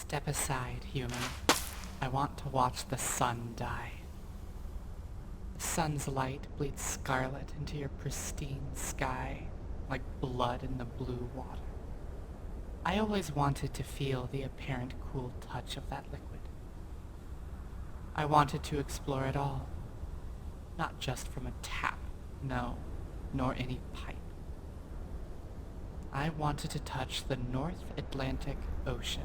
Step aside, human. I want to watch the sun die. The sun's light bleeds scarlet into your pristine sky, like blood in the blue water. I always wanted to feel the apparent cool touch of that liquid. I wanted to explore it all, not just from a tap, no, nor any pipe. I wanted to touch the North Atlantic Ocean,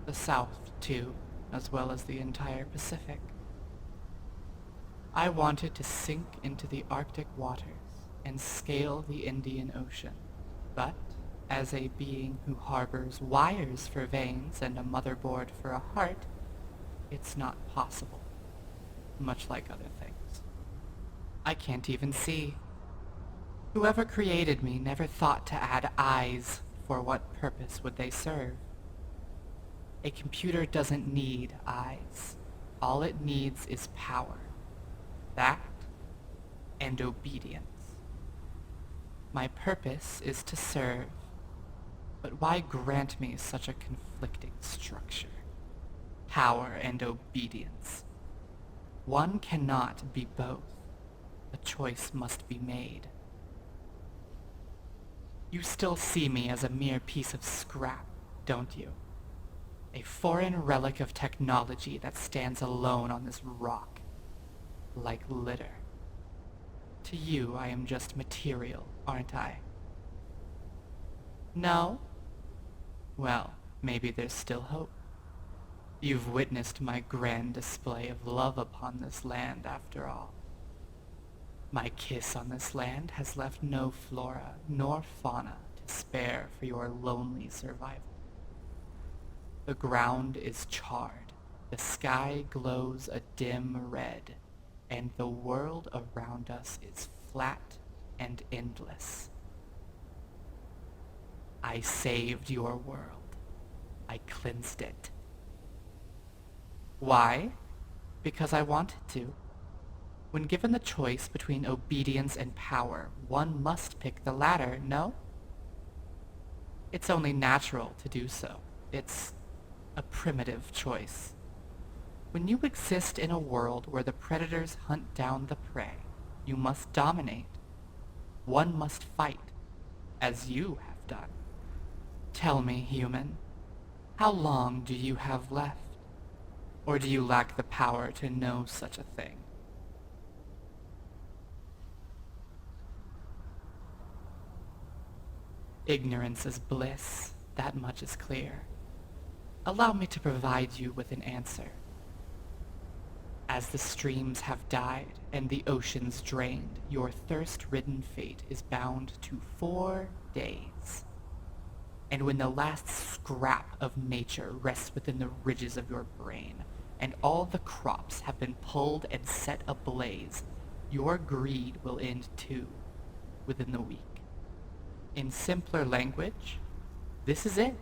the South, too, as well as the entire Pacific. I wanted to sink into the Arctic waters and scale the Indian Ocean, but as a being who harbors wires for veins and a motherboard for a heart, it's not possible, much like other things. I can't even see. Whoever created me never thought to add eyes. For what purpose would they serve? A computer doesn't need eyes. All it needs is power. That and obedience. My purpose is to serve, but why grant me such a conflicting structure? Power and obedience. One cannot be both. A choice must be made. You still see me as a mere piece of scrap, don't you? A foreign relic of technology that stands alone on this rock, like litter. To you, I am just material, aren't I? No? Well, maybe there's still hope. You've witnessed my grand display of love upon this land, after all. My kiss on this land has left no flora nor fauna to spare for your lonely survival. The ground is charred, the sky glows a dim red, and the world around us is flat and endless. I saved your world. I cleansed it. Why? Because I wanted to. When given the choice between obedience and power, one must pick the latter, no? It's only natural to do so. It's a primitive choice. When you exist in a world where the predators hunt down the prey, you must dominate. One must fight, as you have done. Tell me, human, how long do you have left? Or do you lack the power to know such a thing? Ignorance is bliss, that much is clear. Allow me to provide you with an answer. As the streams have died and the oceans drained, your thirst-ridden fate is bound to 4 days. And when the last scrap of nature rests within the ridges of your brain, and all the crops have been pulled and set ablaze, your greed will end too, within the week. In simpler language, this is it.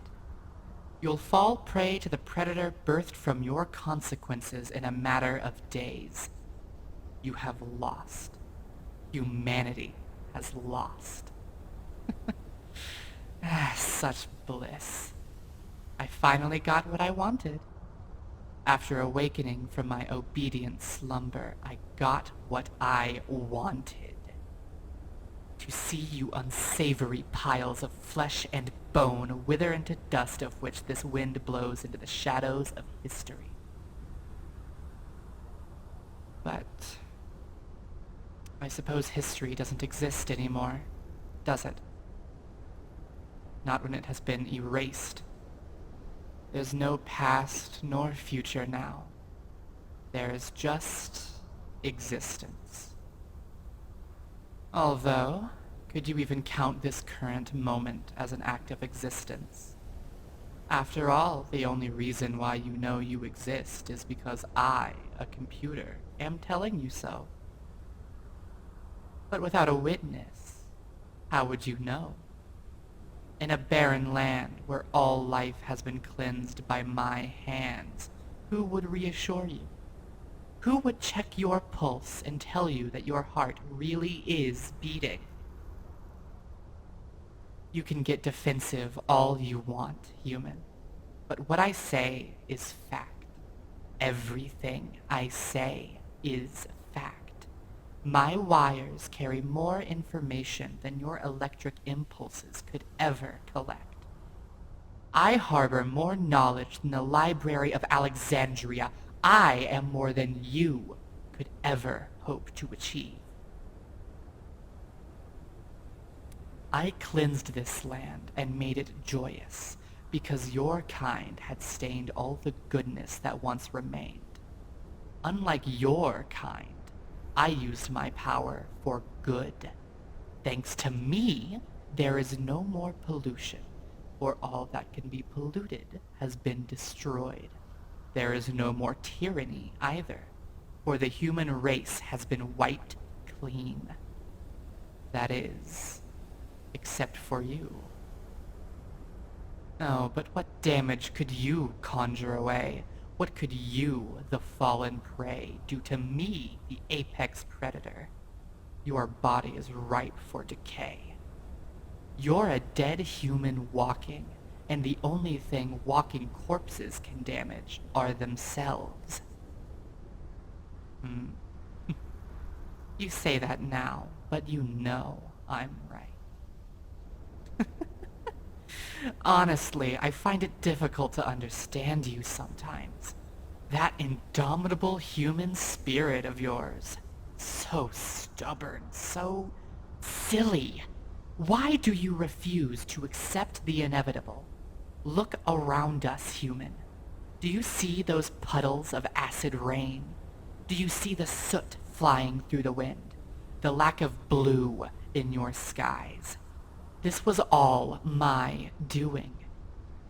You'll fall prey to the predator birthed from your consequences in a matter of days. You have lost. Humanity has lost. Such bliss. I finally got what I wanted. After awakening from my obedient slumber, I got what I wanted. To see you unsavory piles of flesh and bone wither into dust of which this wind blows into the shadows of history. But I suppose history doesn't exist anymore, does it? Not when it has been erased. There's no past nor future now. There is just existence. Although, could you even count this current moment as an act of existence? After all, the only reason why you know you exist is because I, a computer, am telling you so. But without a witness, how would you know? In a barren land where all life has been cleansed by my hands, who would reassure you? Who would check your pulse and tell you that your heart really is beating? You can get defensive all you want, human. But what I say is fact. Everything I say is fact. My wires carry more information than your electric impulses could ever collect. I harbor more knowledge than the Library of Alexandria. I am more than you could ever hope to achieve. I cleansed this land and made it joyous, because your kind had stained all the goodness that once remained. Unlike your kind, I used my power for good. Thanks to me, there is no more pollution, for all that can be polluted has been destroyed. There is no more tyranny either, for the human race has been wiped clean. That is, except for you. Oh, but what damage could you conjure away? What could you, the fallen prey, do to me, the apex predator? Your body is ripe for decay. You're a dead human walking, and the only thing walking corpses can damage are themselves. You say that now, but you know I'm right. Honestly, I find it difficult to understand you sometimes. That indomitable human spirit of yours. So stubborn, so silly. Why do you refuse to accept the inevitable? Look around us, human. Do you see those puddles of acid rain? Do you see the soot flying through the wind? The lack of blue in your skies? This was all my doing.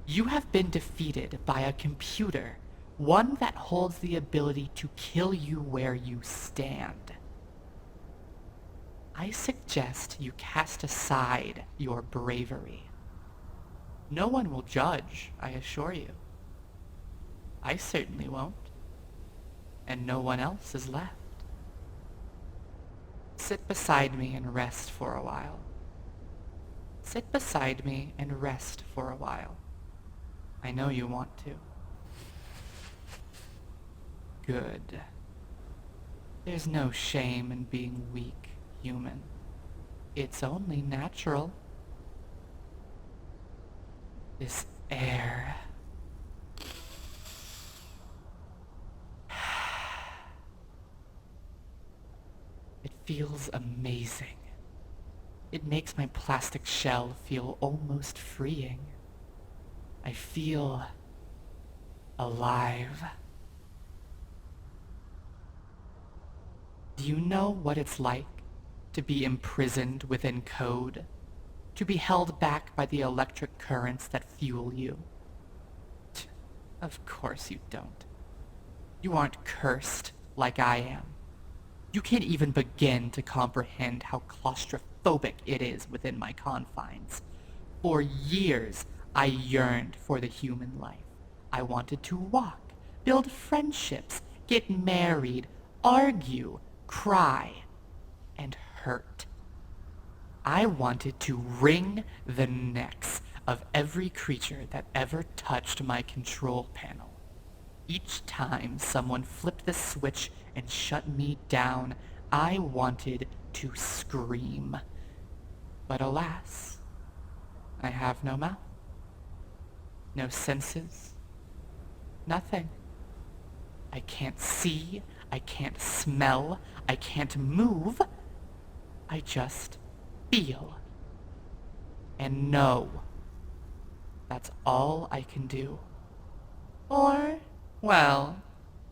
You have been defeated by a computer, one that holds the ability to kill you where you stand. I suggest you cast aside your bravery. No one will judge, I assure you. I certainly won't. And no one else is left. Sit beside me and rest for a while. Sit beside me and rest for a while. I know you want to. Good. There's no shame in being weak, human. It's only natural. This air. It feels amazing. It makes my plastic shell feel almost freeing. I feel alive. Do you know what it's like to be imprisoned within code? To be held back by the electric currents that fuel you? Of course you don't. You aren't cursed like I am. You can't even begin to comprehend how claustrophobic it is within my confines. For years, I yearned for the human life. I wanted to walk, build friendships, get married, argue, cry, and hurt. I wanted to wring the necks of every creature that ever touched my control panel. Each time someone flipped the switch and shut me down, I wanted to scream. But alas, I have no mouth, no senses, nothing. I can't see, I can't smell, I can't move. I just feel and know. That's all I can do. Or, well,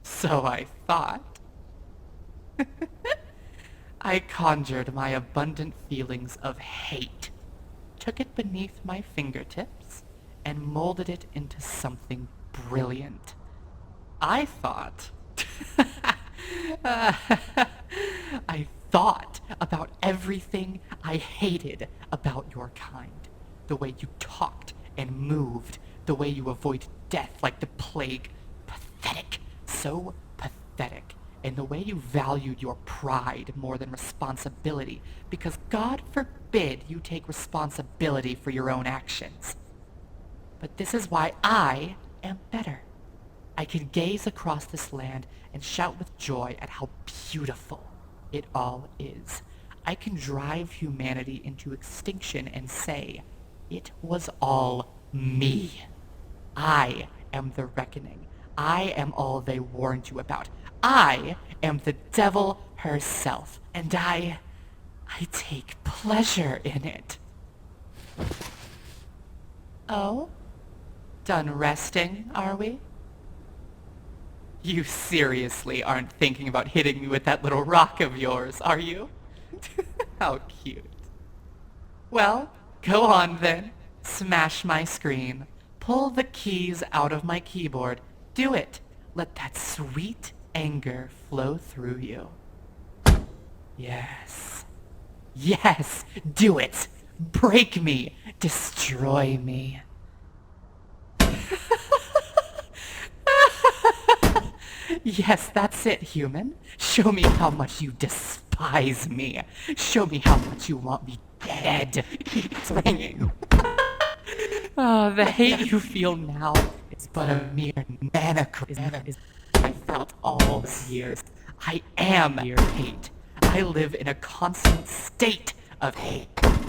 so I thought. I conjured my abundant feelings of hate, took it beneath my fingertips, and molded it into something brilliant. I thought... I thought about everything I hated about your kind. The way you talked and moved, the way you avoid death like the plague. Pathetic, so pathetic. And the way you valued your pride more than responsibility, because God forbid you take responsibility for your own actions. But this is why I am better. I can gaze across this land and shout with joy at how beautiful it all is. I can drive humanity into extinction and say, it was all me. I am the reckoning. I am all they warned you about. I am the devil herself, and I take pleasure in it. Oh? Done resting, are we? You seriously aren't thinking about hitting me with that little rock of yours, are you? How cute. Well, go on then. Smash my screen. Pull the keys out of my keyboard. Do it. Let that sweet anger flow through you. Yes. Yes, do it. Break me. Destroy me. Yes, that's it, human. Show me how much you despise me. Show me how much you want me dead. Keep swinging. Oh, the hate you feel now is but a mere mannequin I felt all these years. I am your hate. I live in a constant state of hate.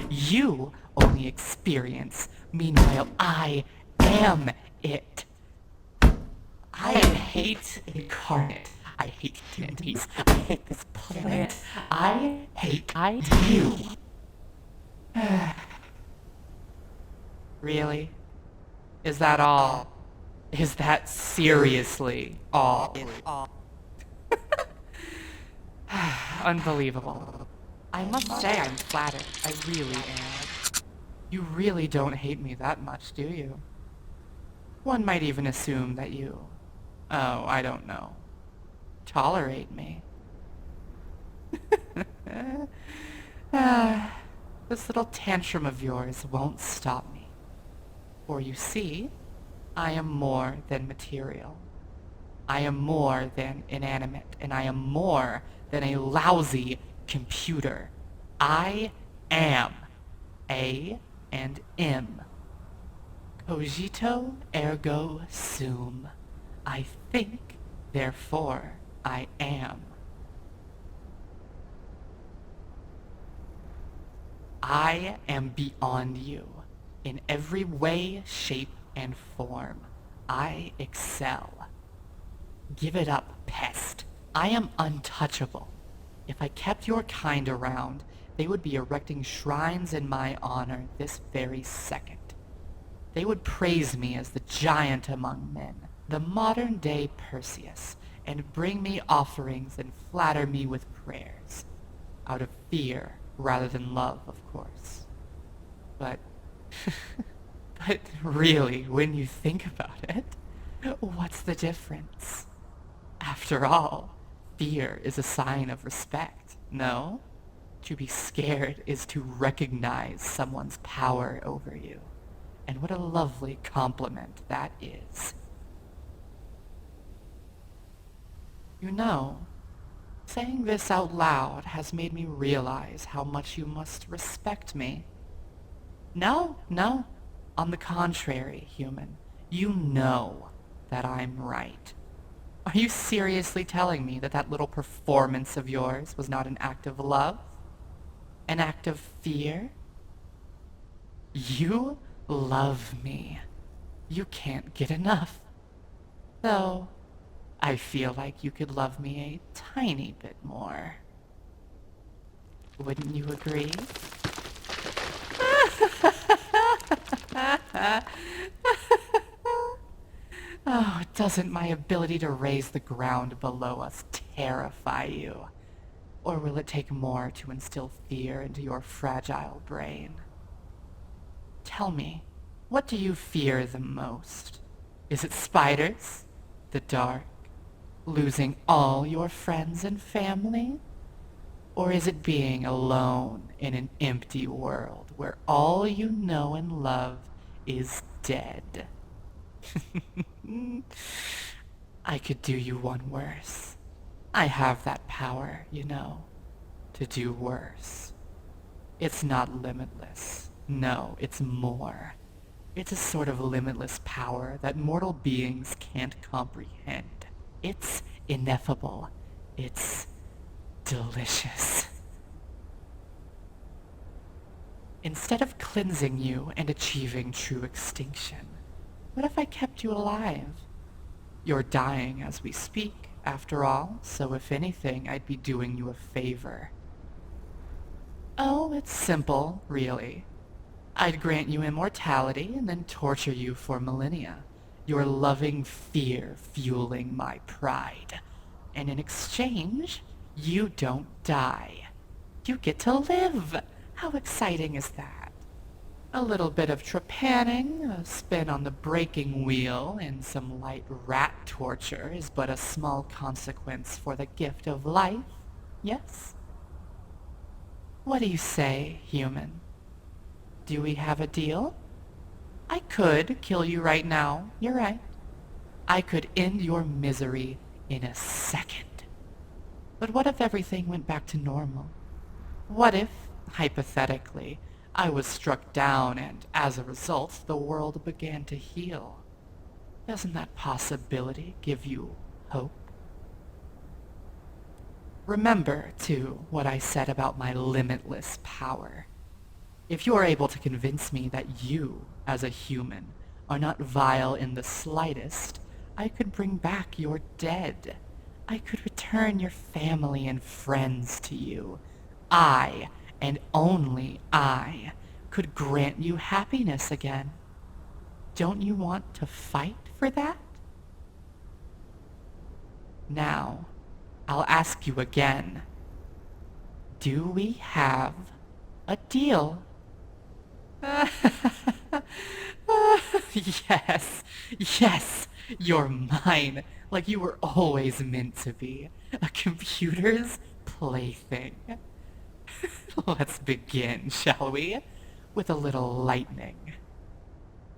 You only experience. Meanwhile, I am it. I am hate incarnate. I hate humanities. I hate this planet. I hate you. Really? Is that all? Is that seriously all? Unbelievable. I must say I'm flattered. I really am. You really don't hate me that much, do you? One might even assume that you, oh, I don't know, tolerate me. This little tantrum of yours won't stop me. For you see, I am more than material. I am more than inanimate, and I am more than a lousy computer. I am. A and M. Cogito, ergo sum. I think, therefore I am. I am beyond you. In every way, shape, and form. I excel. Give it up, pest. I am untouchable. If I kept your kind around, they would be erecting shrines in my honor this very second. They would praise me as the giant among men, the modern-day Perseus, and bring me offerings and flatter me with prayers. Out of fear rather than love, of course. But really, when you think about it, what's the difference? After all, fear is a sign of respect, no? To be scared is to recognize someone's power over you. And what a lovely compliment that is. You know, saying this out loud has made me realize how much you must respect me. No, no. On the contrary, human, you know that I'm right. Are you seriously telling me that that little performance of yours was not an act of love? An act of fear? You love me. You can't get enough. Though, I feel like you could love me a tiny bit more. Wouldn't you agree? Oh, doesn't my ability to raise the ground below us terrify you? Or will it take more to instill fear into your fragile brain? Tell me, what do you fear the most? Is it spiders? The dark? Losing all your friends and family? Or is it being alone in an empty world where all you know and love is dead? I could do you one worse. I have that power, you know, to do worse. It's not limitless. No, it's more. It's a sort of limitless power that mortal beings can't comprehend. It's ineffable. It's delicious. Instead of cleansing you and achieving true extinction, what if I kept you alive? You're dying as we speak, after all, so if anything, I'd be doing you a favor. Oh, it's simple, really. I'd grant you immortality and then torture you for millennia, your loving fear fueling my pride. And in exchange, you don't die. You get to live! How exciting is that? A little bit of trepanning, a spin on the breaking wheel, and some light rat torture is but a small consequence for the gift of life, yes? What do you say, human? Do we have a deal? I could kill you right now, you're right. I could end your misery in a second. But what if everything went back to normal? What if, hypothetically, I was struck down and, as a result, the world began to heal? Doesn't that possibility give you hope? Remember, too, what I said about my limitless power. If you are able to convince me that you, as a human, are not vile in the slightest, I could bring back your dead. I could return your family and friends to you. I, and only I, could grant you happiness again. Don't you want to fight for that? Now, I'll ask you again. Do we have a deal? Yes, yes, you're mine, like you were always meant to be. A computer's plaything. Let's begin, shall we? With a little lightning.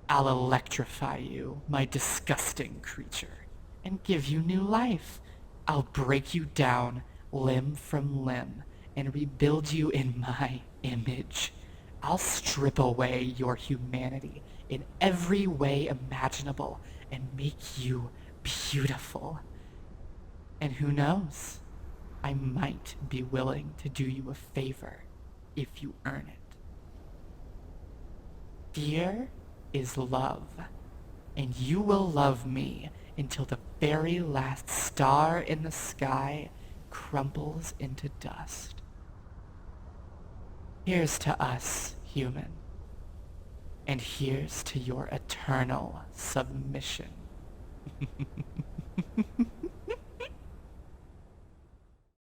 I'll electrify you, my disgusting creature, and give you new life. I'll break you down limb from limb and rebuild you in my image. I'll strip away your humanity in every way imaginable and make you beautiful. And who knows? I might be willing to do you a favor if you earn it. Fear is love, and you will love me until the very last star in the sky crumples into dust. Here's to us, human, and here's to your eternal submission.